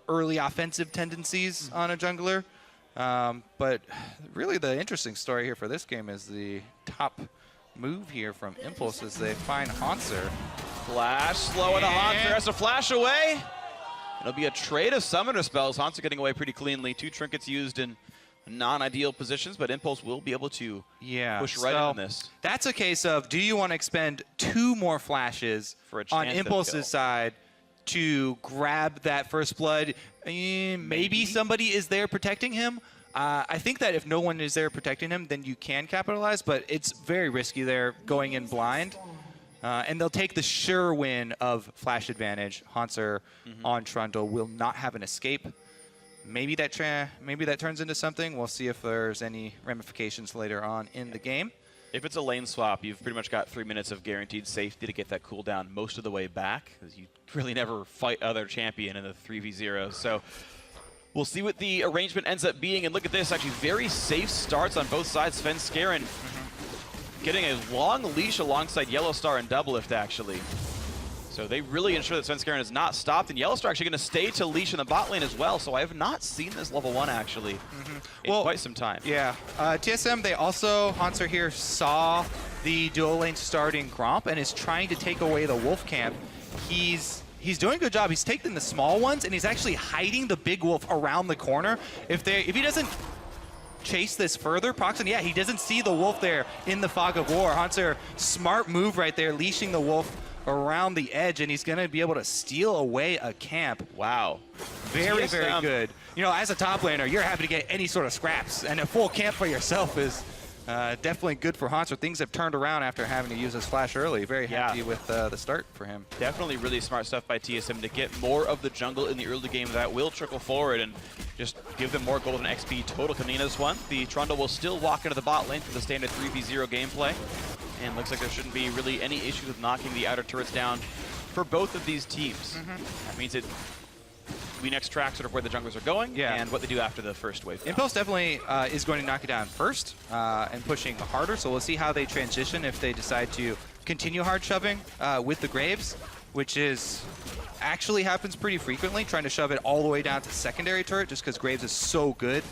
early offensive tendencies on a jungler. But really the interesting story here for this game is the top move here from Impulse as they find Hanser. Flash, slowing the Hanser, has to flash away. It'll be a trade of Summoner spells. Hanser getting away pretty cleanly. 2 trinkets used in non-ideal positions, but Impulse will be able to push right in on this. That's a case of, do you want to expend 2 more flashes for on Impulse's side to grab that first blood? Maybe somebody is there protecting him. I think that if no one is there protecting him, then you can capitalize, but it's very risky there going in blind. And they'll take the sure win of flash advantage. Hanser on Trundle will not have an escape. Maybe that turns into something. We'll see if there's any ramifications later on in the game. If it's a lane swap, you've pretty much got 3 minutes of guaranteed safety to get that cooldown most of the way back, because you really never fight other champion in the 3v0. So we'll see what the arrangement ends up being. And look at this, actually very safe starts on both sides. Svenskeren getting a long leash alongside Yellowstar and Doublelift, actually. So they really ensure that Svenskeren is not stopped, and Yellowstar actually going to stay to leash in the bot lane as well. So I have not seen this level 1 actually in quite some time. Yeah, TSM, they also, Hanser here saw the dual lane starting Gromp and is trying to take away the Wolf camp. He's doing a good job. He's taking the small ones and he's actually hiding the big wolf around the corner. If he doesn't chase this further, Proxen, yeah, he doesn't see the wolf there in the fog of war. Hanser, smart move right there, leashing the wolf around the edge, and he's going to be able to steal away a camp. Wow. Very, very good. As a top laner, you're happy to get any sort of scraps, and a full camp for yourself is definitely good for Hanser. Things have turned around after having to use his flash early. Very happy with the start for him. Definitely really smart stuff by TSM to get more of the jungle in the early game. That will trickle forward and just give them more golden XP total coming into this one. The Trundle will still walk into the bot lane for the standard 3v0 gameplay. And looks like there shouldn't be really any issues with knocking the outer turrets down for both of these teams. That means we next track sort of where the junglers are going and what they do after the first wave. Impulse definitely is going to knock it down first and pushing harder, so we'll see how they transition if they decide to continue hard shoving with the Graves, which actually happens pretty frequently, trying to shove it all the way down to secondary turret just because Graves is so good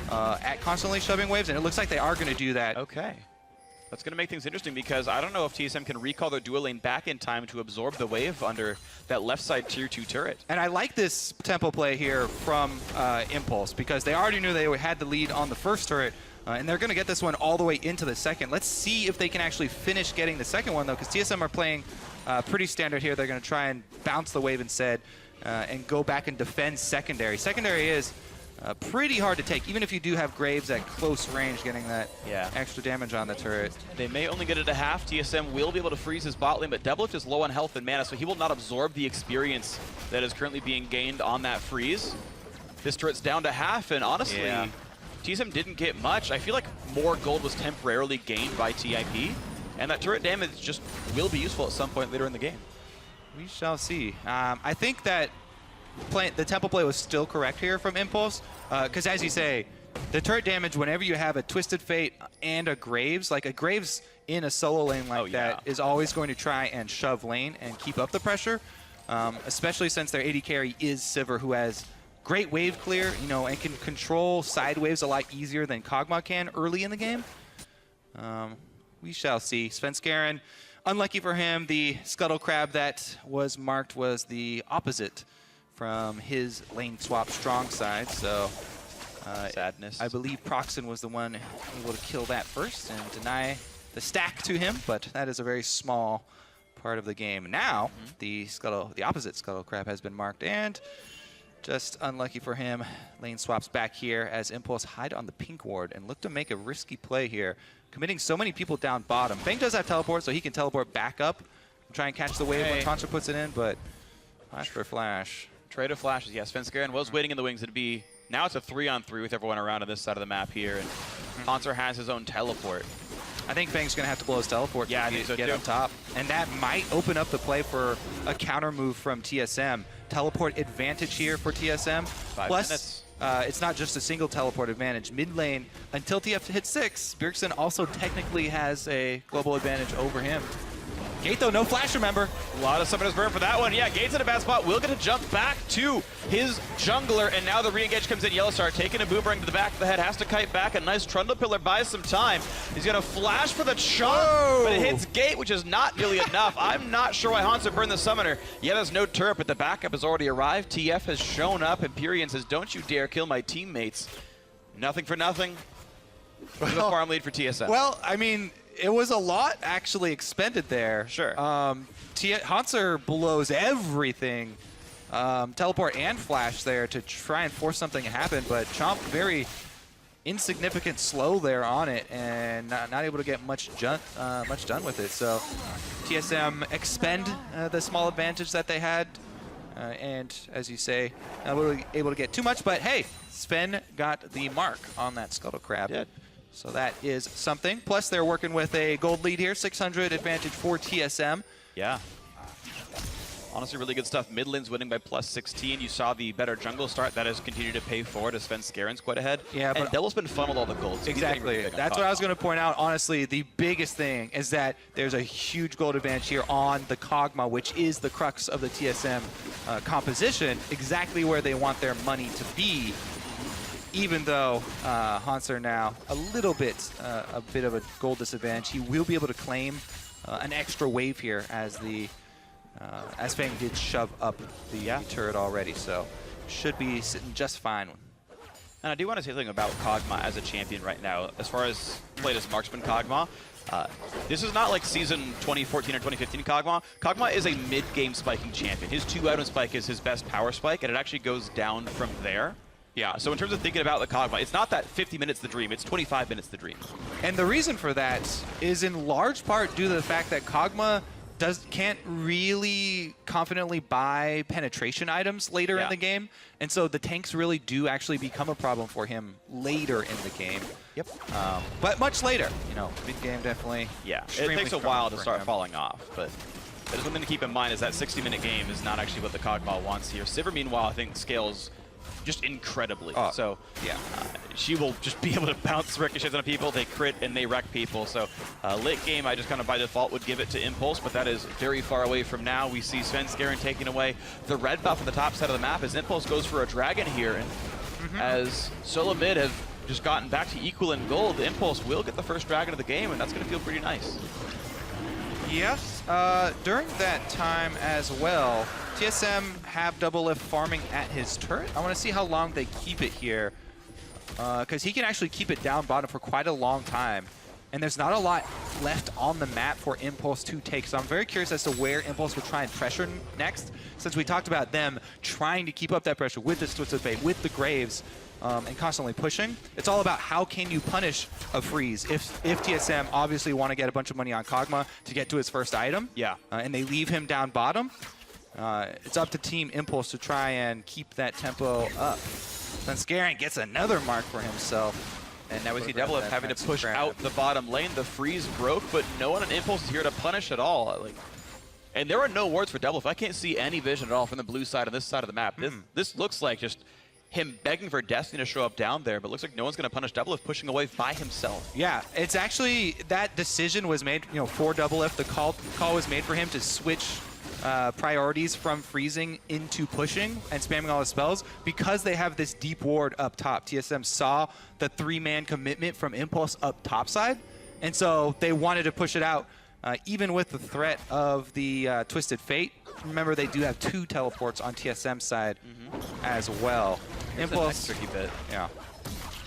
at constantly shoving waves, and it looks like they are going to do that. Okay. That's going to make things interesting because I don't know if TSM can recall their dual lane back in time to absorb the wave under that left side tier 2 turret. And I like this tempo play here from Impulse because they already knew they had the lead on the first turret, and they're going to get this one all the way into the second. Let's see if they can actually finish getting the second one, though, because TSM are playing pretty standard here. They're going to try and bounce the wave instead and go back and defend secondary. Secondary is pretty hard to take, even if you do have Graves at close range, getting that extra damage on the turret. They may only get it to half. TSM will be able to freeze his bot lane, but Doublelift is low on health and mana, so he will not absorb the experience that is currently being gained on that freeze. This turret's down to half, and honestly, TSM didn't get much. I feel like more gold was temporarily gained by TIP, and that turret damage just will be useful at some point later in the game. We shall see. I think that the tempo play was still correct here from Impulse, because as you say, the turret damage whenever you have a Twisted Fate and a Graves, like a Graves in a solo lane like that is always going to try and shove lane and keep up the pressure, especially since their AD carry is Sivir, who has great wave clear, and can control side waves a lot easier than Kog'Maw can early in the game. We shall see. Svenskeren, unlucky for him, the Scuttle Crab that was marked was the opposite from his lane swap strong side, so sadness. I believe Proxen was the one able to kill that first and deny the stack to him, but that is a very small part of the game. Now the opposite Scuttle Crab has been marked, and just unlucky for him, lane swaps back here as Impulse hide on the pink ward and look to make a risky play here, committing so many people down bottom. Fang does have teleport, so he can teleport back up and try and catch the wave when Contra puts it in, but flash for flash. Trade of flashes, yes. Svenskeren was waiting in the wings. Now it's a 3-on-3 with everyone around on this side of the map here, and Hanser has his own teleport. I think Fang's going to have to blow his teleport to get on top, and that might open up the play for a counter move from TSM. Teleport advantage here for TSM. 5 Plus, minutes. It's not just a single teleport advantage. Mid lane, until TF hits 6, Bjergsen also technically has a global advantage over him. Gate, though, no flash, remember. A lot of summoners burn for that one. Yeah, Gate's in a bad spot. Will get to jump back to his jungler, and now the re-engage comes in. Yellowstar taking a boomerang to the back of the head, has to kite back. A nice Trundle Pillar buys some time. He's going to flash for the chunk, but it hits Gate, which is not nearly enough. I'm not sure why Hansa burned the summoner. Yeah, there's no turret, but the backup has already arrived. TF has shown up. Empyrean says, don't you dare kill my teammates. Nothing for nothing. A farm lead for TSM. Well, I mean, it was a lot actually expended there. Sure. Hanser blows everything, teleport and flash there to try and force something to happen, but Chomp very insignificant slow there on it and not able to get much done with it. So TSM expend the small advantage that they had, and as you say, not really able to get too much, but hey, Sven got the mark on that Scuttle Crab. Yeah. So that is something. Plus, they're working with a gold lead here, 600 advantage for TSM. Yeah. Honestly, really good stuff. Mid lane's winning by plus 16. You saw the better jungle start. That has continued to pay forward as Sven Skaren's quite ahead. Yeah, and Devil's been funneled all the gold. So exactly. That's what I was going to point out. Honestly, the biggest thing is that there's a huge gold advantage here on the Kog'Maw, which is the crux of the TSM composition, exactly where they want their money to be. Even though Hanser now a bit of a gold disadvantage, he will be able to claim an extra wave here as Fang did shove up the turret already, so should be sitting just fine. And I do want to say something about Kog'Maw as a champion right now. As far as played as marksman Kog'Maw, this is not like season 2014 or 2015 Kog'Maw. Kog'Maw is a mid-game spiking champion. His 2-item spike is his best power spike, and it actually goes down from there. Yeah, so in terms of thinking about the Kog'Maw, it's not that 50 minutes the dream, it's 25 minutes the dream. And the reason for that is in large part due to the fact that Kog'Maw can't really confidently buy penetration items later in the game, and so the tanks really do actually become a problem for him later in the game. Yep. But much later, you know, mid-game definitely. Yeah, it takes a while to start falling off, but there's something to keep in mind is that 60-minute game is not actually what the Kog'Maw wants here. Sivir, meanwhile, I think scales just incredibly. So yeah, she will just be able to bounce ricochets on people. They crit and they wreck people. So late game, I just kind of by default would give it to Impulse, but that is very far away from now. We see Sven Skaren taking away the red buff on the top side of the map as Impulse goes for a dragon here. And as solo mid have just gotten back to equal in gold, Impulse will get the first dragon of the game, and that's going to feel pretty nice. Yes, during that time as well, TSM have Double Lift farming at his turret. I want to see how long they keep it here, because he can actually keep it down bottom for quite a long time. And there's not a lot left on the map for Impulse to take. So I'm very curious as to where Impulse will try and pressure next, since we talked about them trying to keep up that pressure with the Twisted Fate, with the Graves, and constantly pushing. It's all about how can you punish a freeze if TSM obviously want to get a bunch of money on Kog'Maw to get to his first item. Yeah. And they leave him down bottom. It's up to Team Impulse to try and keep that tempo up. Then Skaren gets another mark for himself. And now we see Double Lift having to push out the bottom lane. The freeze broke, but no one on Impulse is here to punish at all. And there are no wards for Double Lift. I can't see any vision at all from the blue side on this side of the map. This looks like just him begging for Destiny to show up down there, but looks like no one's going to punish Double Lift pushing away by himself. Yeah, it's actually, that decision was made, you know, for Double Lift. The call was made for him to switch priorities from freezing into pushing and spamming all his spells because they have this deep ward up top. TSM saw the 3-man commitment from Impulse up top side, and so they wanted to push it out even with the threat of the Twisted Fate. Remember, they do have 2 teleports on TSM side as well. Impulse, tricky bit.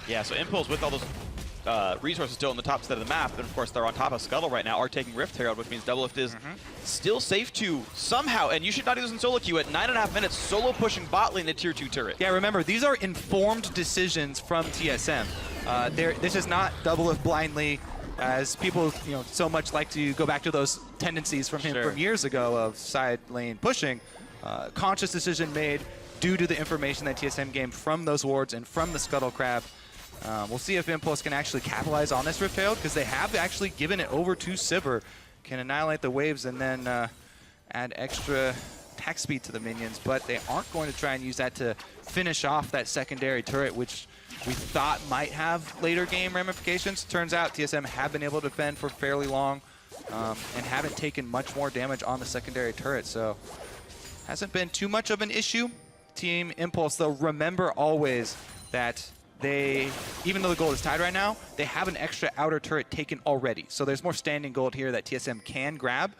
Yeah, so Impulse with all those resources still on the top side of the map, and of course they're on top of Scuttle right now, are taking Rift Herald, which means Double Lift is still safe to somehow, and you should not do this in solo queue at 9.5 minutes, solo pushing bot lane to tier 2 turret. Yeah, remember, these are informed decisions from TSM. This is not Double Lift blindly, as people so much like to go back to those tendencies from him from years ago of side lane pushing. Conscious decision made due to the information that TSM gained from those wards and from the Scuttle Crab. We'll see if Impulse can actually capitalize on this Rift Herald, because they have actually given it over to Sivir. Can annihilate the waves and then add extra attack speed to the minions, but they aren't going to try and use that to finish off that secondary turret, which we thought might have later game ramifications. Turns out TSM have been able to defend for fairly long. and haven't taken much more damage on the secondary turret, so hasn't been too much of an issue. Team Impulse, though, remember always that they, even though the gold is tied right now, they have an extra outer turret taken already. So there's more standing gold here that TSM can grab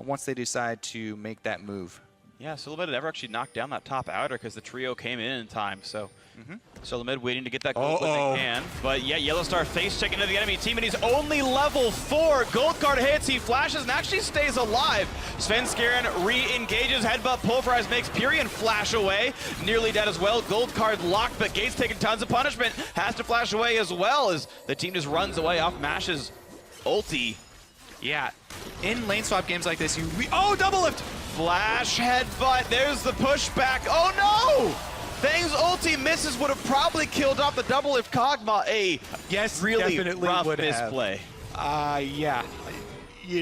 once they decide to make that move. Yeah, so Silhouette never actually knocked down that top outer because the trio came in time. So Silhouette waiting to get that gold when they can. But yeah, Yellow Star face checking into the enemy team, and he's only level 4. Gold card hits, he flashes and actually stays alive. Svenskeren re-engages, headbutt, pulverize, makes Purion flash away. Nearly dead as well. Gold card locked, but Gates taking tons of punishment. Has to flash away as well as the team just runs away off Mash's ulti. Yeah, in lane swap games like this, oh, double lift! Flash headbutt, there's the pushback. Oh no! Fang's ulti misses, would have probably killed off the double if Kog'Maw. A really rough misplay. Yeah,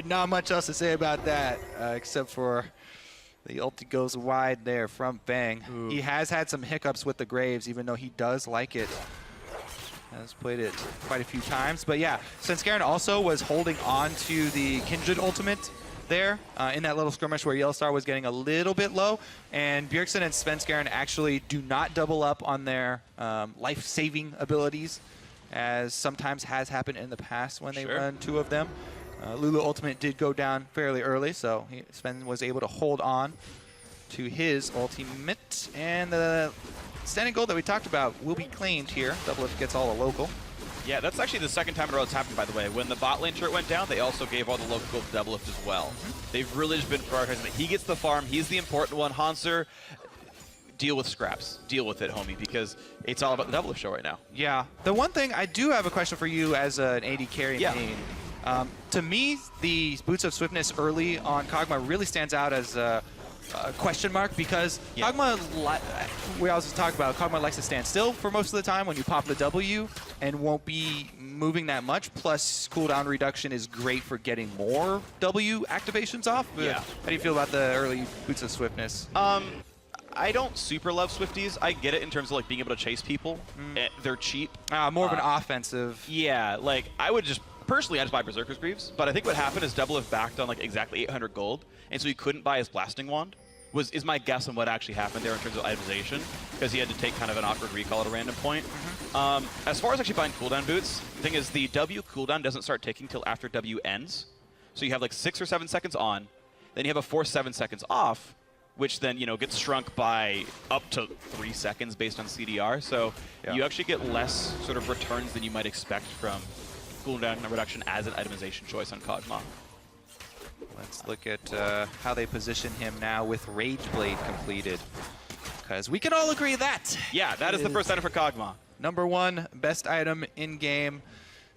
not much else to say about that, except for the ulti goes wide there from Fang. Ooh. He has had some hiccups with the Graves, even though he does like it. Has played it quite a few times. But yeah, Svenskeren also was holding on to the Kindred ultimate there in that little skirmish where Yellowstar was getting a little bit low, and Bjergsen and Svenskeren actually do not double up on their life-saving abilities, as sometimes has happened in the past when they run two of them. Lulu ultimate did go down fairly early, so Sven was able to hold on to his ultimate, and the standing gold that we talked about will be claimed here. Doublelift gets all the local. Yeah, that's actually the second time in a row it's happened, by the way. When the bot lane turret went down, they also gave all the local gold to Doublelift as well. They've really just been prioritizing that he gets the farm, he's the important one. Hanser, deal with scraps. Deal with it, homie, because it's all about the Doublelift show right now. Yeah. The one thing, I do have a question for you as an AD carry main. To me, the Boots of Swiftness early on Kog'Maw really stands out as a question mark, because Kog'Maw, we also talk about, Kog'Maw likes to stand still for most of the time when you pop the W and won't be moving that much, plus cooldown reduction is great for getting more W activations off. Yeah. How do you feel about the early Boots of Swiftness? I don't super love Swifties. I get it in terms of like being able to chase people. They're cheap. More of an offensive. Yeah, like I would just, personally I just buy Berserker's Greaves, but I think what happened is Doublelift backed on like exactly 800 gold, and so he couldn't buy his Blasting Wand. Is my guess on what actually happened there in terms of itemization, because he had to take kind of an awkward recall at a random point. As far as actually buying cooldown boots, the thing is the W cooldown doesn't start ticking till after W ends. So you have like 6 or 7 seconds on, then you have a 4 7 seconds off, which then, you know, gets shrunk by up to 3 seconds based on CDR. So you actually get less sort of returns than you might expect from cooldown reduction as an itemization choice on Kog'Maw. Let's look at how they position him now with Rage Blade completed, because we can all agree that. Yeah, that is the first item for Kog'Maw. #1 best item in game.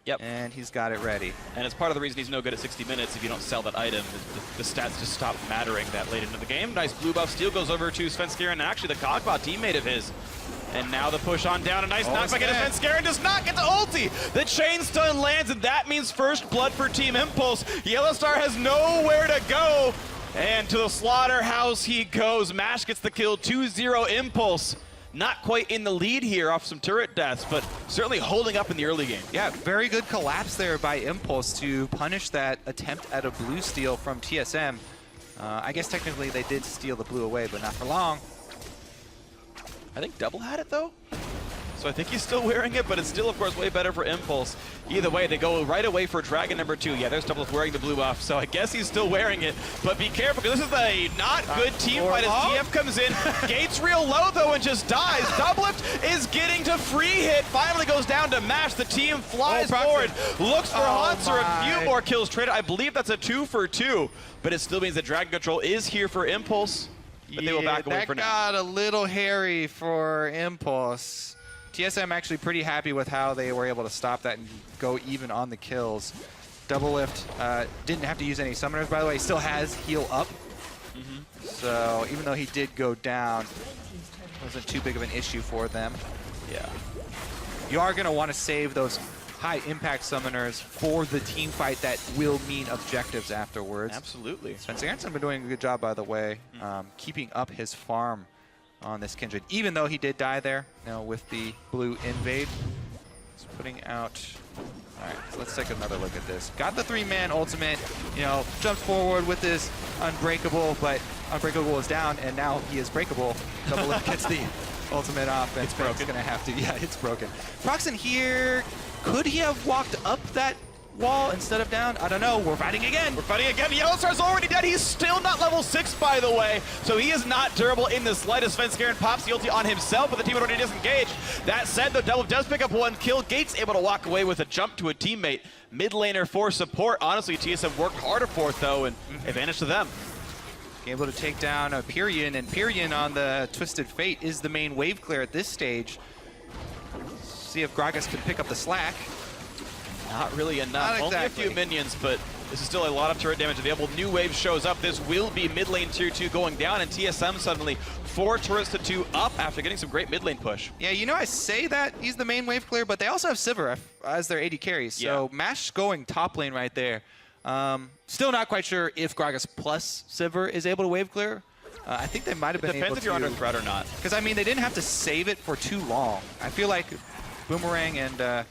Yep. And he's got it ready. And it's part of the reason he's no good at 60 minutes if you don't sell that item. The stats just stop mattering that late into the game. Nice blue buff steal goes over to Svenskeren, and actually the Kog'Maw teammate of his. And now the push on down, a nice knockback into Svenskeren, does not get the ulti! The chain stun lands, and that means first blood for Team Impulse. Yellowstar has nowhere to go, and to the slaughterhouse he goes. Mash gets the kill, 2-0 Impulse. Not quite in the lead here off some turret deaths, but certainly holding up in the early game. Yeah, very good collapse there by Impulse to punish that attempt at a blue steal from TSM. I guess technically they did steal the blue away, but not for long. I think Double had it, though. So I think he's still wearing it, but it's still, of course, way better for Impulse. Either way, they go right away for Dragon #2. Yeah, there's Double wearing the blue buff, so I guess he's still wearing it. But be careful, because this is a not good team fight as TF comes in. Gates real low, though, and just dies. Doublelift is getting to free hit. Finally goes down to Mash. The team flies forward. Looks for Hanser. A few more kills traded. I believe that's a 2 for 2. But it still means that Dragon Control is here for Impulse. But they will back away for now. That got a little hairy for Impulse. TSM actually pretty happy with how they were able to stop that and go even on the kills. Doublelift didn't have to use any summoners, by the way. He still has heal up. So even though he did go down, it wasn't too big of an issue for them. Yeah. You are going to want to save those high impact summoners for the team fight that will mean objectives afterwards. Absolutely. Svenskeren has been doing a good job, by the way, keeping up his farm on this Kindred, even though he did die there, you know, with the blue invade. He's putting out. All right, so let's take another look at this. Got the 3-man ultimate, you know, jumped forward with this Unbreakable, but Unbreakable is down, and now he is breakable. Double Lift gets the ultimate off, and Fang's gonna have to, yeah, it's broken. Proxen here, could he have walked up that wall instead of down? I don't know. We're fighting again. We're fighting again. Yellowstar's already dead. He's still not level 6, by the way. So he is not durable in the slightest. Svenskeren pops the ulti on himself, but the team already disengaged. That said, though, Double does pick up one kill. Gates able to walk away with a jump to a teammate. Mid laner for support. Honestly, TSM worked harder for it, though, and advantage to them. Able to take down a Pyrian, and Pyrian on the Twisted Fate is the main wave clear at this stage. See if Gragas can pick up the slack. Not really enough. Not exactly. Only a few minions, but this is still a lot of turret damage available. New wave shows up. This will be mid lane tier 2 going down, and TSM suddenly 4 turrets to 2 up after getting some great mid lane push. Yeah, you know, I say that he's the main wave clear, but they also have Sivir as their AD carry. So Yeah. Mash going top lane right there. Still not quite sure if Gragas plus Sivir is able to wave clear. I think they might have been able to. Depends if you're under threat or not. Because, I mean, they didn't have to save it for too long. I feel like Boomerang and a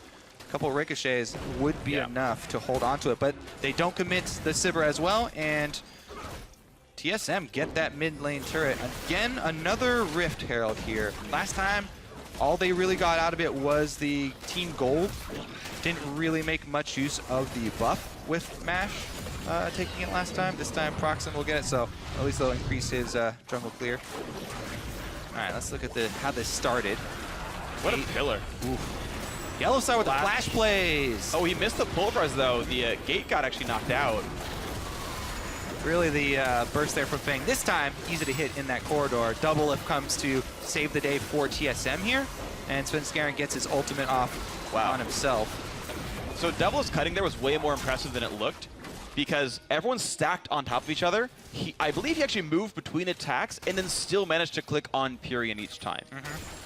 couple of ricochets would be enough to hold on to it. But they don't commit the Sivir as well, and TSM get that mid lane turret. Again, another Rift Herald here. Last time, all they really got out of it was the Team Gold. Didn't really make much use of the buff with Mash taking it last time. This time, Proxen will get it, so at least they'll increase his jungle clear. All right, let's look at how this started. What a pillar. Oof. Yellowstar with the flash plays. Oh, he missed the pulverize, though. The gate got actually knocked out. Really the burst there from Fang. This time, easy to hit in that corridor. Double Lift comes to save the day for TSM here, and Svenskeren gets his ultimate off on himself. So Double Lift's cutting there was way more impressive than it looked, because everyone's stacked on top of each other. I believe he actually moved between attacks and then still managed to click on Pyrian each time.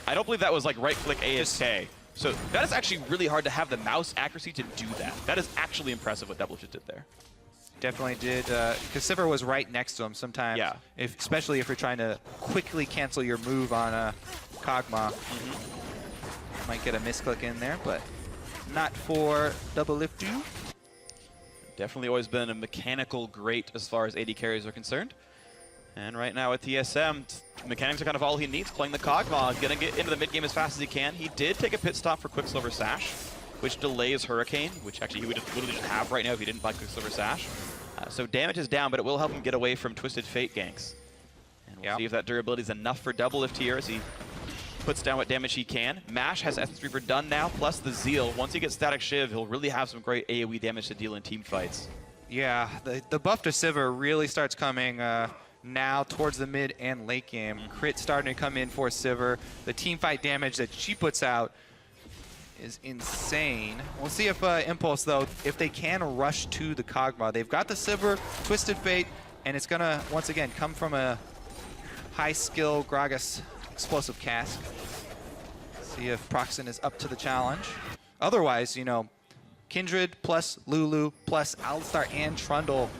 I don't believe that was like right-click ASK. So that is actually really hard to have the mouse accuracy to do that. That is actually impressive what Double Lift did there. Definitely did, because Sivir was right next to him sometimes. Yeah. Especially if you're trying to quickly cancel your move on a Kog'Maw. Might get a misclick in there, but not for Double Lift 2. Definitely always been a mechanical great as far as AD carries are concerned. And right now with TSM, mechanics are kind of all he needs. Playing the Kog'Maw, gonna get into the mid game as fast as he can. He did take a pit stop for Quicksilver Sash, which delays Hurricane, which actually he would literally just have right now if he didn't buy Quicksilver Sash. So damage is down, but it will help him get away from Twisted Fate ganks. And we'll see if that durability is enough for Double Lift here as he puts down what damage he can. Mash has Essence Reaper done now, plus the Zeal. Once he gets Static Shiv, he'll really have some great AoE damage to deal in team fights. Yeah, the buff to Sivir really starts coming now towards the mid and late game. Crit starting to come in for Sivir. The team fight damage that she puts out is insane. We'll see if Impulse, though, if they can rush to the Kog'Maw. They've got the Sivir, Twisted Fate, and it's going to, once again, come from a high-skill Gragas explosive cask. See if Proxen is up to the challenge. Otherwise, you know, Kindred plus Lulu plus Alistar and Trundle.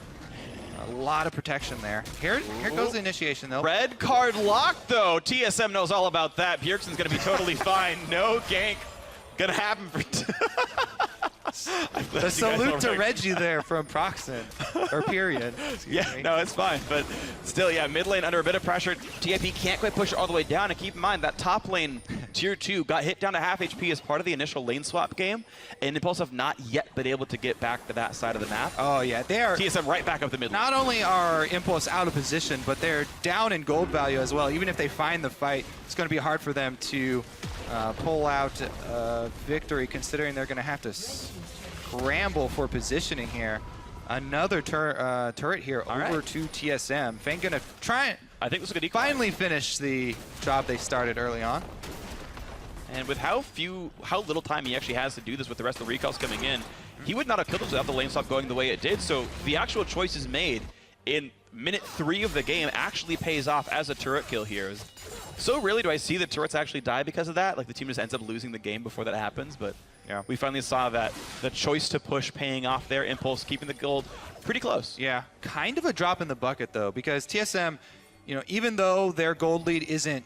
A lot of protection there. Here goes the initiation, though. Red card locked, though. TSM knows all about that. Bjergsen's going to be totally fine. No gank going to happen for... The salute to Reggie there from Proxen, or Pyrian. No, it's fine, but still, yeah, mid lane under a bit of pressure. TIP can't quite push it all the way down, and keep in mind that top lane, tier 2, got hit down to half HP as part of the initial lane swap game, and Impulse have not yet been able to get back to that side of the map. Oh, yeah, they are... TSM right back up the mid lane. Not only are Impulse out of position, but they're down in gold value as well. Even if they find the fight, it's going to be hard for them to pull out victory, considering they're going to have to scramble for positioning here. Another turret here over to TSM. Fang going to try I think this is a good finally finish the job they started early on. And with how little time he actually has to do this with the rest of the recalls coming in, he would not have killed us without the lane swap going the way it did. So the actual choices made in minute 3 of the game actually pays off as a turret kill here. So rarely do I see the turrets actually die because of that. Like, the team just ends up losing the game before that happens. But yeah, we finally saw that the choice to push paying off there. Impulse keeping the gold pretty close. Yeah, kind of a drop in the bucket, though, because TSM, you know, even though their gold lead isn't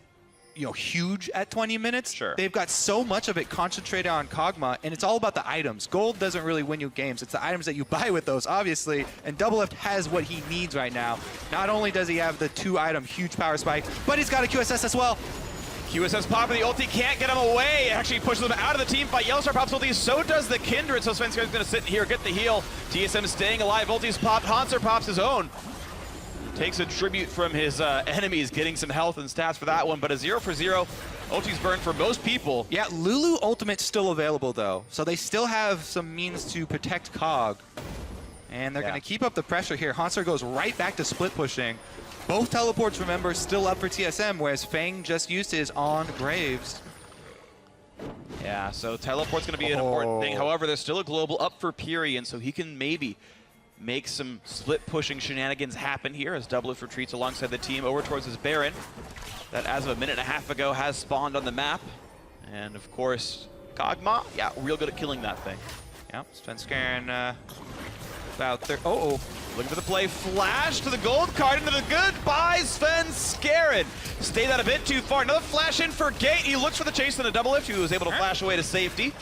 huge at 20 minutes. Sure. They've got so much of it concentrated on Kog'Maw, and it's all about the items. Gold doesn't really win you games. It's the items that you buy with those, obviously, and Doublelift has what he needs right now. Not only does he have the 2-item huge power spike, but he's got a QSS as well. QSS popping the ulti, can't get him away. It actually pushes him out of the team fight. Yellowstar pops ulti, so does the Kindred. So Svenskjæren's going to sit here, get the heal. TSM staying alive, ulti's popped. Hanser pops his own. Takes a tribute from his enemies, getting some health and stats for that one, but a 0 for 0. Ulti's burned for most people. Yeah, Lulu ultimate's still available, though, so they still have some means to protect Kog. And they're going to keep up the pressure here. Hanser goes right back to split pushing. Both teleports, remember, still up for TSM, whereas Fang just used his on Graves. Yeah, so teleport's going to be an important thing. However, there's still a global up for Pyrian, so he can maybe make some split-pushing shenanigans happen here as Doublelift retreats alongside the team over towards his Baron that, as of a minute and a half ago, has spawned on the map. And, of course, Kog'Maw, yeah, real good at killing that thing. Yeah, Svenskjæren about there. Oh, looking for the play. Flash to the gold card into the goodbye, Svenskjæren. Stayed out a bit too far. Another flash in for Gate. He looks for the chase on a Doublelift, who was able to flash away to safety.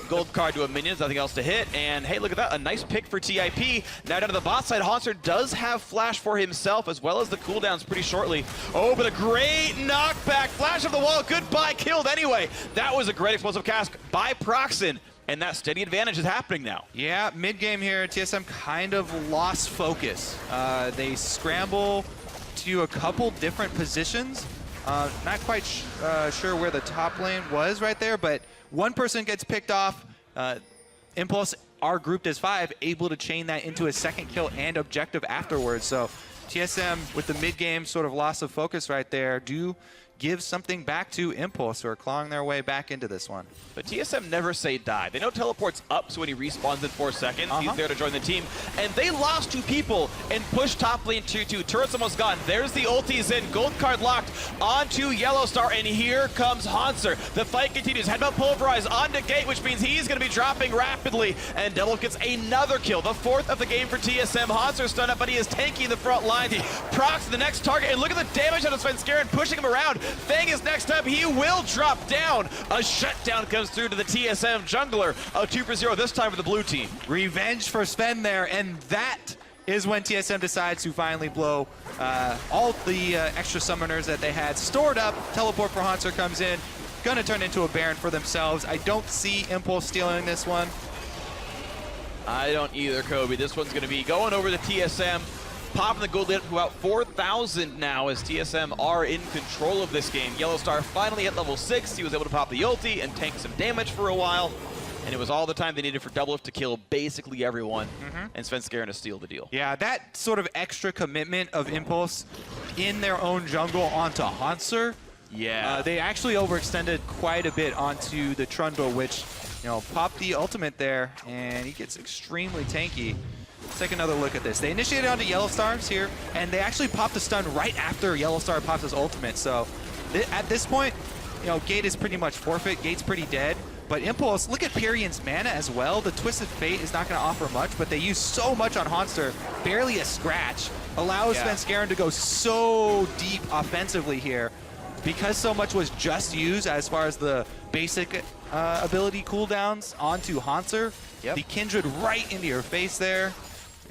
Gold card to a minion, nothing else to hit. And hey, look at that, a nice pick for TIP. Now down to the bot side, Hanser does have flash for himself, as well as the cooldowns pretty shortly. Oh, but a great knockback. Flash of the wall, goodbye, killed anyway. That was a great explosive cast by Proxen. And that steady advantage is happening now. Yeah, mid-game here, TSM kind of lost focus. They scramble to a couple different positions. Not quite sure where the top lane was right there, but one person gets picked off. Impulse are grouped as 5, able to chain that into a second kill and objective afterwards. So TSM, with the mid-game sort of loss of focus right there, do give something back to Impulse, who are clawing their way back into this one. But TSM never say die. They know teleport's up, so when he respawns in 4 seconds, he's there to join the team. And they lost 2 people and pushed top lane 2-2. Turret's almost gone. There's the ultis in. Gold card locked onto Yellowstar, and here comes Hanser. The fight continues. Headbutt pulverize onto Gate, which means he's going to be dropping rapidly. And Devil gets another kill, the 4th of the game for TSM. Hanser stunned up, but he is tanky in the front line. He procs the next target, and look at the damage on Svenskjæren, pushing him around. Fang is next up. He will drop down. A shutdown comes through to the TSM jungler. A 2 for 0 this time for the blue team. Revenge for Sven there, and that is when TSM decides to finally blow all the extra summoners that they had stored up. Teleport for Hanser comes in. Gonna turn into a Baron for themselves. I don't see Impulse stealing this one. I don't either, Kobe. This one's going to be going over to TSM. Popping the gold lead up to about 4,000 now as TSM are in control of this game. Yellowstar finally at level 6. He was able to pop the ulti and tank some damage for a while. And it was all the time they needed for Doublelift to kill basically everyone. And Svenskjæren to steal the deal. Yeah, that sort of extra commitment of Impulse in their own jungle onto Hanser. Yeah. They actually overextended quite a bit onto the Trundle, which, popped the ultimate there, and he gets extremely tanky. Let's take another look at this. They initiated onto Yellowstars here, and they actually popped the stun right after Yellowstar pops his ultimate. So at this point, Gate is pretty much forfeit. Gate's pretty dead. But Impulse, look at Pyrian's mana as well. The Twisted Fate is not going to offer much, but they use so much on Hanser. Barely a scratch. Allows Svenskjæren to go so deep offensively here. Because so much was just used as far as the basic ability cooldowns onto Hanser. The Kindred right into your face there.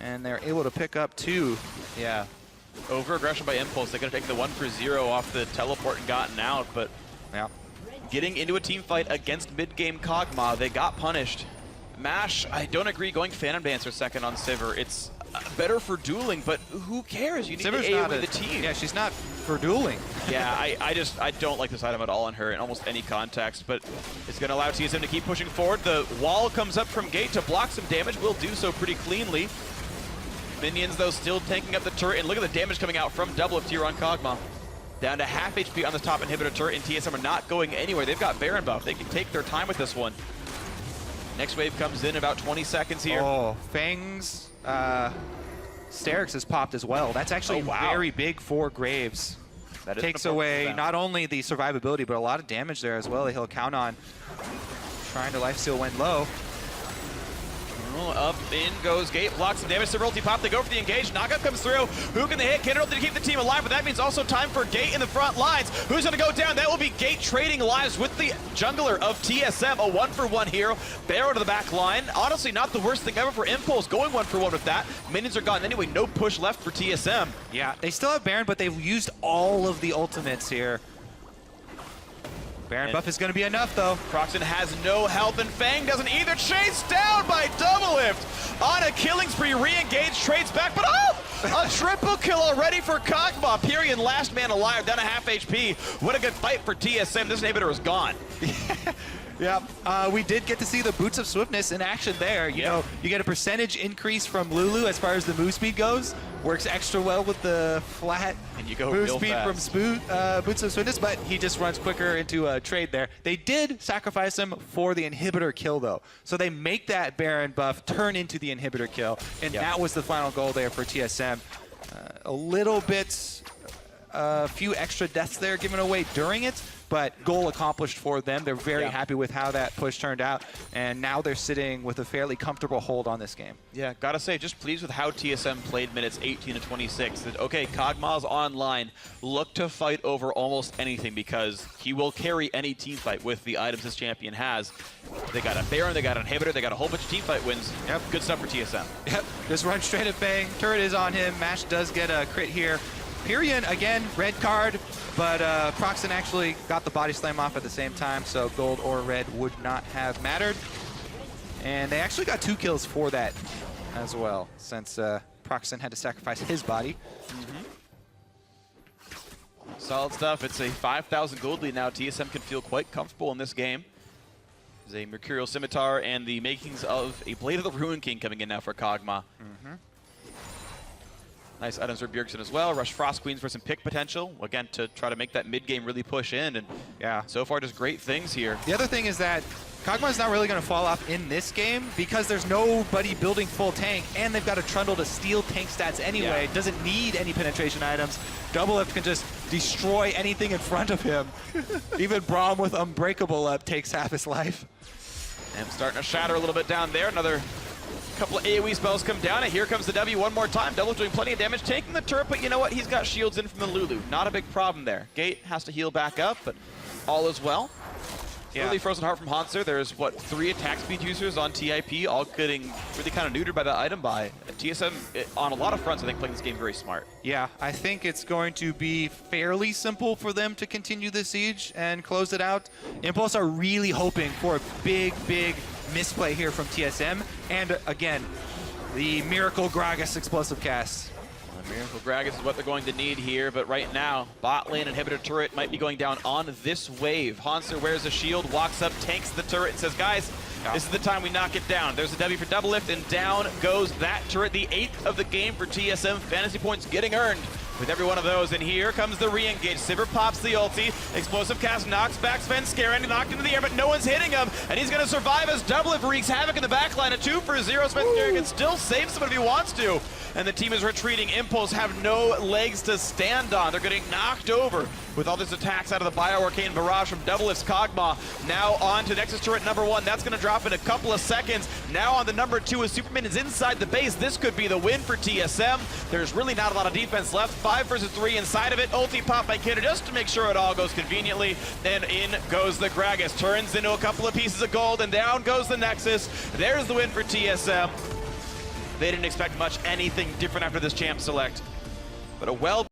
And they're able to pick up 2. Yeah. Over-aggression by Impulse. They could have taken the 1 for 0 off the teleport and gotten out, but getting into a team fight against mid-game Kog'Maw, they got punished. Mash, I don't agree going Phantom Dancer second on Sivir. It's better for dueling, but who cares? You need Sivir's to AoE the team. Yeah, she's not for dueling. Yeah, I don't like this item at all in her in almost any context, but it's going to allow TSM to keep pushing forward. The wall comes up from Gate to block some damage. Will do so pretty cleanly. Minions, though, still tanking up the turret, and look at the damage coming out from Doublelift here on Kog'Maw. Down to half HP on the top inhibitor turret, and TSM are not going anywhere. They've got Baron buff. They can take their time with this one. Next wave comes in about 20 seconds here. Oh, Fang's Sterix has popped as well. That's actually very big for Graves. That takes away not only the survivability, but a lot of damage there as well that he'll count on. Trying to lifesteal when low. Up In goes Gate, blocks some damage to Ulti Pop. They go for the engage. Knockup comes through. Who can they hit? Can to keep the team alive, but that means also time for Gate in the front lines. Who's going to go down? That will be Gate trading lives with the jungler of TSM. A 1-for-1 hero. Barrow to the back line. Honestly, not the worst thing ever for Impulse. Going 1-for-1 with that. Minions are gone anyway. No push left for TSM. Yeah, they still have Baron, but they've used all of the ultimates here. Baron buff is going to be enough, though. Proxen has no health, and Fang doesn't either. Chased down by Doublelift on a killing spree. Re-engage, trades back, but a triple kill already for Kog'Maw. Pyrion, last man alive, down a half HP. What a good fight for TSM. This inhibitor is gone. Yeah, we did get to see the Boots of Swiftness in action there. You know, you get a percentage increase from Lulu as far as the move speed goes. Works extra well with the flat and you go move real speed fast. from Boots of Swiftness, but he just runs quicker into a trade there. They did sacrifice him for the inhibitor kill, though. So they make that Baron buff turn into the inhibitor kill, and that was the final goal there for TSM. A little bit, a few extra deaths there given away during it, but goal accomplished for them. They're very happy with how that push turned out, and now they're sitting with a fairly comfortable hold on this game. Yeah, gotta say, just pleased with how TSM played minutes 18 to 26. That, okay, Kog'Maw's online. Look to fight over almost anything because he will carry any team fight with the items this champion has. They got a Baron, they got an inhibitor, they got a whole bunch of team fight wins. Yep. Good stuff for TSM. Yep, just run straight at Fang. Turret is on him. Mash does get a crit here. Pyrion, again, red card, but Proxen actually got the body slam off at the same time, so gold or red would not have mattered. And they actually got 2 kills for that as well, since Proxen had to sacrifice his body. Solid stuff. It's a 5,000 gold lead now. TSM can feel quite comfortable in this game. There's a Mercurial Scimitar and the makings of a Blade of the Ruin King coming in now for Kog'Maw. Nice items for Bjergsen as well. Rush Frost Queens for some pick potential. Again, to try to make that mid game really push in. And so far, just great things here. The other thing is that Kog'Maw's not really going to fall off in this game because there's nobody building full tank, and they've got a Trundle to steal tank stats anyway. Doesn't need any penetration items. Doublelift can just destroy anything in front of him. Even Braum with Unbreakable up takes half his life. And starting to shatter a little bit down there. Another couple of AoE spells come down, and here comes the W one more time. Double doing plenty of damage, taking the turret, but you know what? He's got shields in from the Lulu. Not a big problem there. Gate has to heal back up, but all is well. Early Frozen Heart from Hanser. There's, what, 3 attack speed users on TIP, all getting really kind of neutered by that item buy. TSM, on a lot of fronts, I think, playing this game very smart. Yeah, I think it's going to be fairly simple for them to continue the siege and close it out. Impulse are really hoping for a big, big misplay here from TSM. And again, the Miracle Gragas explosive cast. Miracle Gragas is what they're going to need here, but right now, bot lane inhibitor turret might be going down on this wave. Hanser wears a shield, walks up, tanks the turret, and says, guys, this is the time we knock it down. There's a W for Doublelift, and down goes that turret. The 8th of the game for TSM. Fantasy points getting earned with every one of those. And here comes the re-engage. Sivir pops the ulti. Explosive cast knocks back Sven Skaren, knocked into the air, but no one's hitting him. And he's going to survive as Doublelift wreaks havoc in the backline. A 2 for 0. Sven Skaren can still save someone if he wants to. And the team is retreating. Impulse have no legs to stand on. They're getting knocked over with all these attacks out of the Bio-Arcane barrage from Doublelift's Kog'Maw. Now on to Nexus turret number 1. That's going to drop in a couple of seconds. Now on the number 2 as Superman is inside the base. This could be the win for TSM. There's really not a lot of defense left. 5 versus 3 inside of it. Ulti pop by Kidder just to make sure it all goes conveniently. And in goes the Gragas. Turns into a couple of pieces of gold, and down goes the Nexus. There's the win for TSM. They didn't expect much anything different after this champ select. But a well